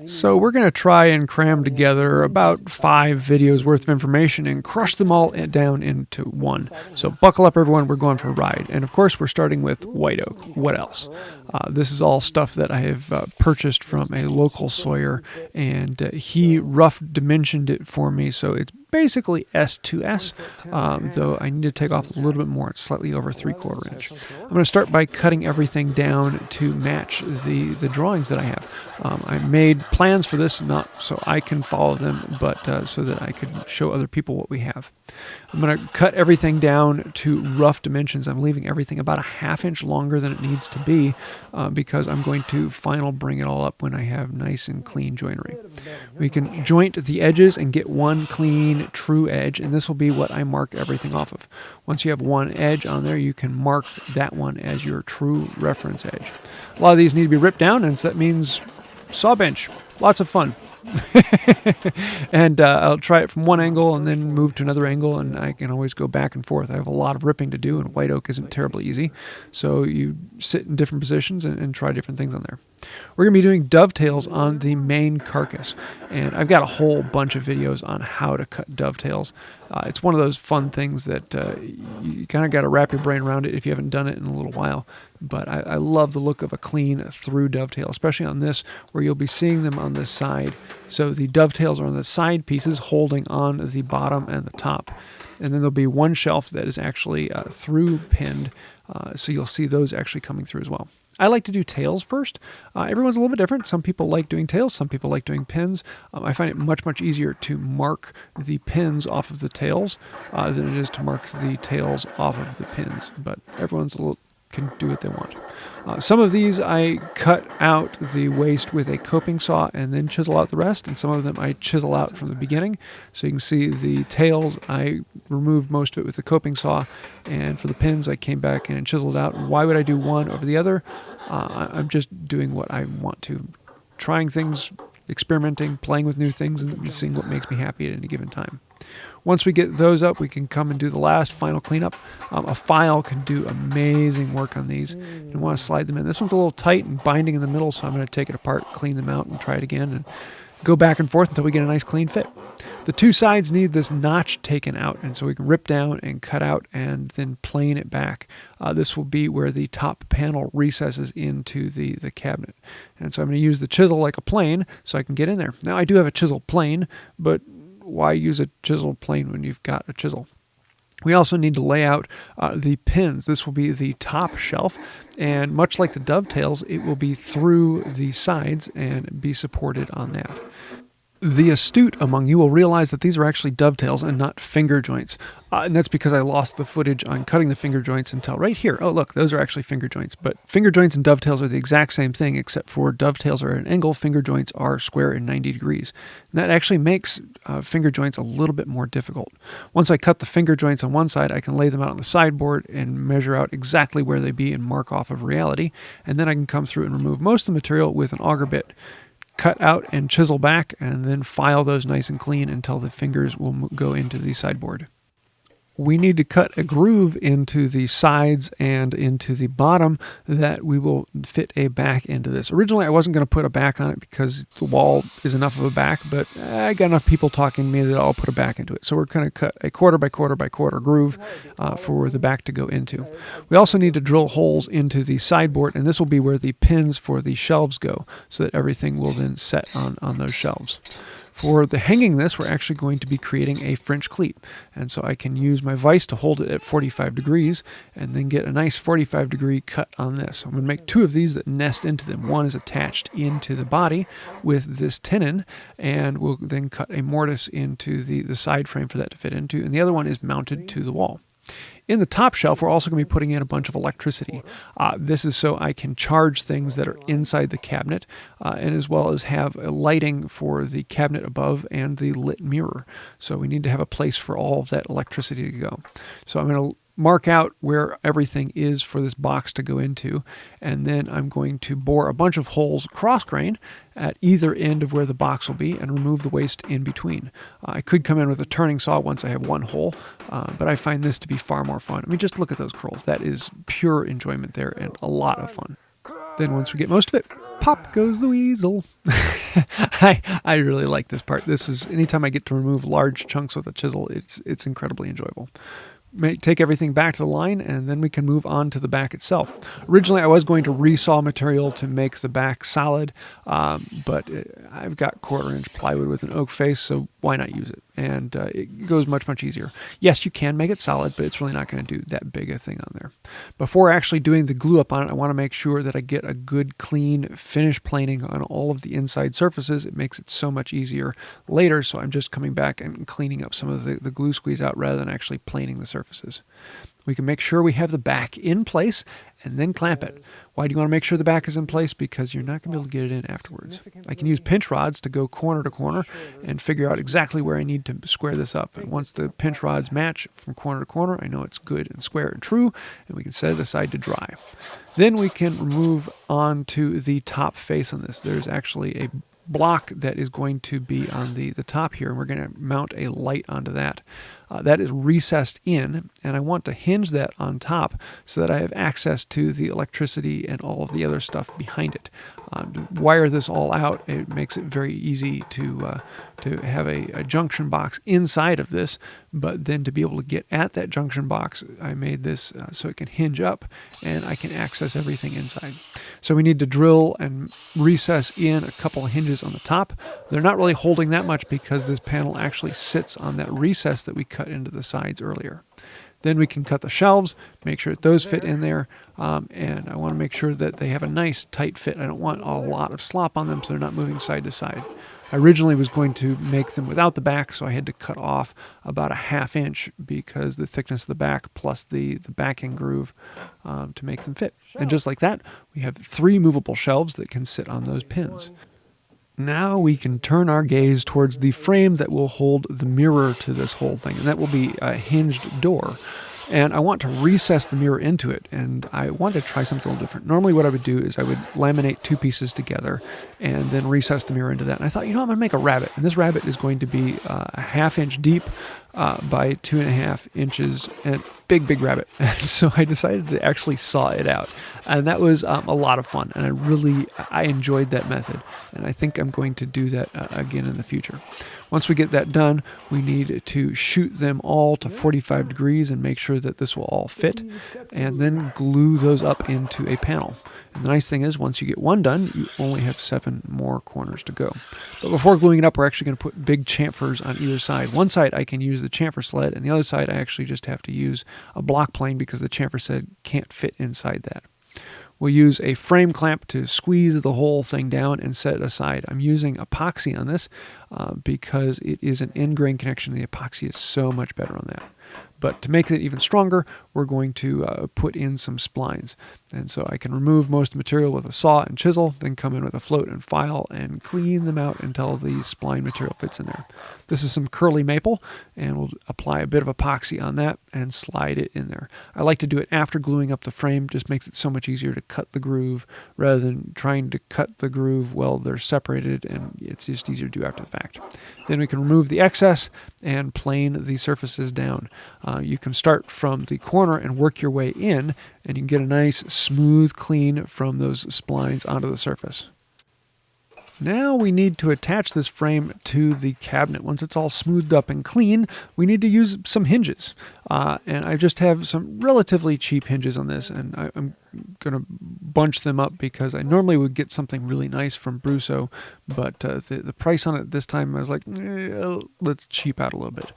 So we're going to try and cram together about 5 videos worth of information and crush them all down into one. So buckle up, everyone. We're going for a ride. And of course, we're starting with white oak. What else? This is all stuff that I have purchased from a local sawyer, and he rough dimensioned it for me. So it's basically S2S, though I need to take off a little bit more. It's slightly over 3/4 inch. I'm going to start by cutting everything down to match the drawings that I have. I made plans for this, not so I can follow them, but so that I could show other people what we have. I'm going to cut everything down to rough dimensions. I'm leaving everything about a 1/2 inch longer than it needs to be because I'm going to final bring it all up when I have nice and clean joinery. We can joint the edges and get one clean, true edge, and this will be what I mark everything off of. Once you have one edge on there, you can mark that one as your true reference edge. A lot of these need to be ripped down, and so that means saw bench. Lots of fun. And I'll try it from one angle and then move to another angle, and I can always go back and forth. I have a lot of ripping to do, and white oak isn't terribly easy. So you sit in different positions and try different things on there. We're going to be doing dovetails on the main carcass, and I've got a whole bunch of videos on how to cut dovetails. It's one of those fun things that you kind of got to wrap your brain around it if you haven't done it in a little while. But I love the look of a clean through dovetail, especially on this where you'll be seeing them on the side. So the dovetails are on the side pieces holding on the bottom and the top. And then there'll be one shelf that is actually through pinned, so you'll see those actually coming through as well. I like to do tails first. Everyone's a little bit different. Some people like doing tails. Some people like doing pins. I find it much easier to mark the pins off of the tails than it is to mark the tails off of the pins. But everyone's a little can do what they want. Some of these I cut out the waste with a coping saw and then chisel out the rest, and some of them I chisel out from the beginning. So you can see the tails, I removed most of it with the coping saw, and for the pins I came back and chiseled out. Why would I do one over the other? I'm just doing what I want to. Trying things, experimenting, playing with new things, and seeing what makes me happy at any given time. Once we get those up, we can come and do the last final cleanup. A file can do amazing work on these. You want to slide them in. This one's a little tight and binding in the middle, so I'm going to take it apart, clean them out, and try it again, and go back and forth until we get a nice clean fit. The two sides need this notch taken out, and so we can rip down and cut out and then plane it back. This will be where the top panel recesses into the cabinet. And so I'm going to use the chisel like a plane so I can get in there. Now I do have a chisel plane, but why use a chisel plane when you've got a chisel? We also need to lay out the pins. This will be the top shelf, and much like the dovetails, it will be through the sides and be supported on that. The astute among you will realize that these are actually dovetails and not finger joints. And that's because I lost the footage on cutting the finger joints until right here. Oh, look, those are actually finger joints. But finger joints and dovetails are the exact same thing, except for dovetails are at an angle, finger joints are square and 90 degrees. And that actually makes finger joints a little bit more difficult. Once I cut the finger joints on one side, I can lay them out on the sideboard and measure out exactly where they be and mark off of reality. And then I can come through and remove most of the material with an auger bit. Cut out and chisel back, and then file those nice and clean until the fingers will go into the sideboard. We need to cut a groove into the sides and into the bottom that we will fit a back into this. Originally, I wasn't going to put a back on it because the wall is enough of a back, but I got enough people talking to me that I'll put a back into it. So we're going to cut a 1/4 by 1/4 by 1/4 groove for the back to go into. We also need to drill holes into the sideboard, and this will be where the pins for the shelves go, so that everything will then set on those shelves. For the hanging this, we're actually going to be creating a French cleat. And so I can use my vise to hold it at 45 degrees and then get a nice 45-degree cut on this. I'm going to make 2 of these that nest into them. One is attached into the body with this tenon, and we'll then cut a mortise into the side frame for that to fit into, and the other one is mounted to the wall. In the top shelf, we're also going to be putting in a bunch of electricity. This is so I can charge things that are inside the cabinet, and as well as have a lighting for the cabinet above and the lit mirror. So we need to have a place for all of that electricity to go. So I'm going to mark out where everything is for this box to go into, and then I'm going to bore a bunch of holes cross grain at either end of where the box will be and remove the waste in between. I could come in with a turning saw once I have one hole, but I find this to be far more fun. I mean, just look at those curls. That is pure enjoyment there and a lot of fun. Then once we get most of it, pop goes the weasel. I really like this part. This is anytime I get to remove large chunks with a chisel, it's incredibly enjoyable. Take everything back to the line, and then we can move on to the back itself. Originally, I was going to resaw material to make the back solid, but I've got 1/4-inch plywood with an oak face, so why not use it? And it goes much, much easier. Yes, you can make it solid, but it's really not going to do that big a thing on there. Before actually doing the glue up on it, I want to make sure that I get a good, clean finish planing on all of the inside surfaces. It makes it so much easier later, so I'm just coming back and cleaning up some of the glue squeeze out rather than actually planing the surfaces. We can make sure we have the back in place and then clamp it. Why do you want to make sure the back is in place? Because you're not going to be able to get it in afterwards. I can use pinch rods to go corner to corner and figure out exactly where I need to square this up. And once the pinch rods match from corner to corner, I know it's good and square and true, and we can set it aside to dry. Then we can move on to the top face on this. There's actually a block that is going to be on the top here, and we're going to mount a light onto that. That is recessed in, and I want to hinge that on top so that I have access to the electricity and all of the other stuff behind it. To wire this all out, it makes it very easy to have a junction box inside of this, but then to be able to get at that junction box, I made this so it can hinge up and I can access everything inside. So we need to drill and recess in a couple of hinges on the top. They're not really holding that much because this panel actually sits on that recess that we cut into the sides earlier. Then we can cut the shelves, make sure that those fit in there, and I want to make sure that they have a nice tight fit. I don't want a lot of slop on them so they're not moving side to side. I originally was going to make them without the back, so I had to cut off about a 1/2 inch because the thickness of the back plus the backing groove to make them fit. And just like that, we have 3 movable shelves that can sit on those pins. Now we can turn our gaze towards the frame that will hold the mirror to this whole thing, and that will be a hinged door. And I want to recess the mirror into it, and I want to try something a little different. Normally what I would do is I would laminate 2 pieces together and then recess the mirror into that. And I thought, I'm going to make a rabbit, and this rabbit is going to be a 1/2 inch deep by 2.5 inches, and big rabbit. And so I decided to actually saw it out, and that was a lot of fun, and I enjoyed that method, and I think I'm going to do that again in the future. Once we get that done, we need to shoot them all to 45 degrees and make sure that this will all fit, and then glue those up into a panel. And the nice thing is, once you get one done, you only have 7 more corners to go. But before gluing it up, we're actually going to put big chamfers on either side. One side I can use the chamfer sled, and the other side I actually just have to use a block plane because the chamfer sled can't fit inside that. We'll use a frame clamp to squeeze the whole thing down and set it aside. I'm using epoxy on this because it is an end grain connection. The epoxy is so much better on that. But to make it even stronger, we're going to put in some splines. And so I can remove most of the material with a saw and chisel, then come in with a float and file and clean them out until the spline material fits in there. This is some curly maple, and we'll apply a bit of epoxy on that and slide it in there. I like to do it after gluing up the frame. Just makes it so much easier to cut the groove rather than trying to cut the groove while they're separated, and it's just easier to do after the fact. Then we can remove the excess and plane the surfaces down. You can start from the corner and work your way in, and you can get a nice smooth clean from those splines onto the surface. Now we need to attach this frame to the cabinet. Once it's all smoothed up and clean, we need to use some hinges. And I just have some relatively cheap hinges on this, and I'm going to bunch them up because I normally would get something really nice from Brusso, but the price on it this time, I was like, let's cheap out a little bit.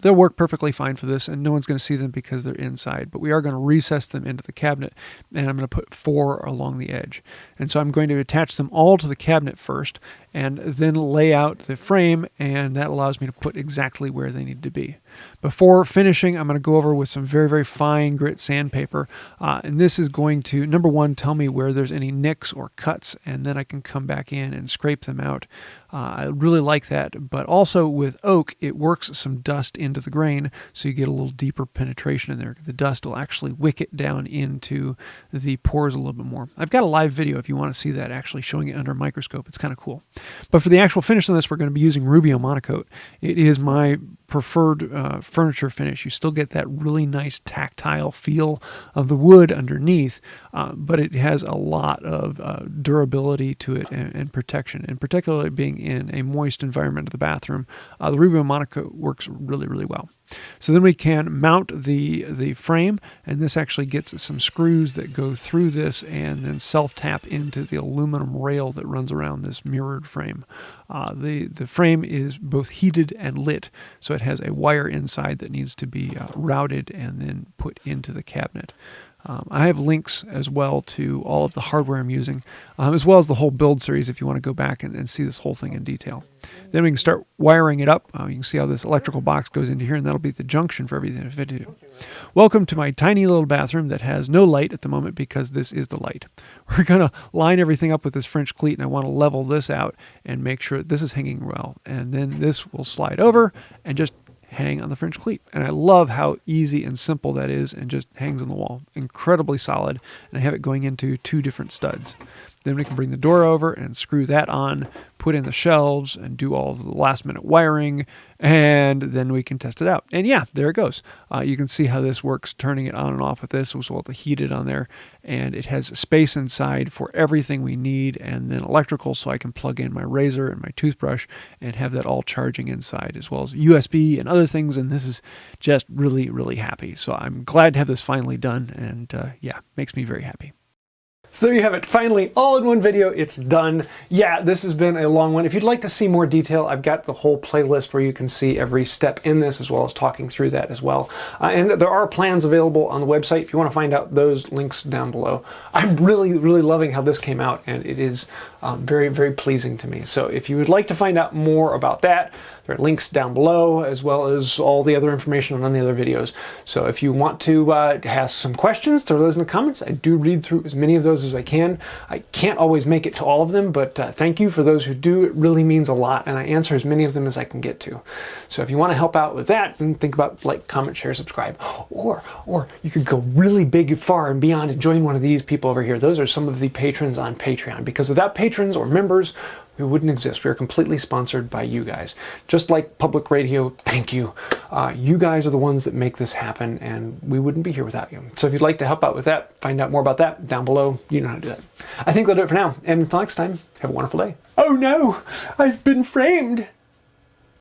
They'll work perfectly fine for this, and no one's going to see them because they're inside, but we are going to recess them into the cabinet, and I'm going to put 4 along the edge. And so I'm going to attach them all to the cabinet first, and then lay out the frame, and that allows me to put exactly where they need to be. Before finishing, I'm going to go over with some very, very fine grit sandpaper, and this is going to, number one, tell me where there's any nicks or cuts, and then I can come back in and scrape them out. I really like that, but also with oak, it works some dust into the grain, so you get a little deeper penetration in there. The dust will actually wick it down into the pores a little bit more. I've got a live video if you want to see that, actually showing it under a microscope. It's kind of cool. But for the actual finish on this, we're going to be using Rubio Monocoat. It is my preferred furniture finish. You still get that really nice tactile feel of the wood underneath, but it has a lot of durability to it and protection, and particularly being in a moist environment of the bathroom, the Rubio Monocoat works really, really well. So then we can mount the frame, and this actually gets some screws that go through this and then self-tap into the aluminum rail that runs around this mirrored frame. The frame is both heated and lit, so it has a wire inside that needs to be routed and then put into the cabinet. I have links as well to all of the hardware I'm using, as well as the whole build series if you want to go back and see this whole thing in detail. Then we can start wiring it up. You can see how this electrical box goes into here, and that'll be the junction for everything to do. Welcome to my tiny little bathroom that has no light at the moment because this is the light. We're going to line everything up with this French cleat, and I want to level this out and make sure this is hanging well. And then this will slide over and just hang on the French cleat. And I love how easy and simple that is, and just hangs on the wall. Incredibly solid, and I have it going into 2 different studs. Then we can bring the door over and screw that on, put in the shelves, and do all the last minute wiring, and then we can test it out. And yeah, there it goes. You can see how this works, turning it on and off with this, as well as the heated on there, and it has space inside for everything we need, and then electrical, so I can plug in my razor and my toothbrush and have that all charging inside, as well as USB and other things, and this is just really, really happy. So I'm glad to have this finally done, and yeah, makes me very happy. So there you have it. Finally, all in one video, it's done. Yeah, this has been a long one. If you'd like to see more detail, I've got the whole playlist where you can see every step in this, as well as talking through that as well. And there are plans available on the website if you want to find out those, links down below. I'm really, really loving how this came out, and it is very, very pleasing to me. So if you would like to find out more about that, there are links down below, as well as all the other information on the other videos. So if you want to ask some questions, throw those in the comments. I do read through as many of those as I can. I can't always make it to all of them, but thank you for those who do. It really means a lot, and I answer as many of them as I can get to. So if you want to help out with that, then think about like, comment, share, subscribe. Or you could go really big, far, and beyond and join one of these people over here. Those are some of the patrons on Patreon, because without patrons or members, we wouldn't exist. We are completely sponsored by you guys. Just like public radio, thank you. You guys are the ones that make this happen, and we wouldn't be here without you. So if you'd like to help out with that, find out more about that down below. You know how to do that. I think that'll do it for now. And until next time, have a wonderful day. Oh no, I've been framed.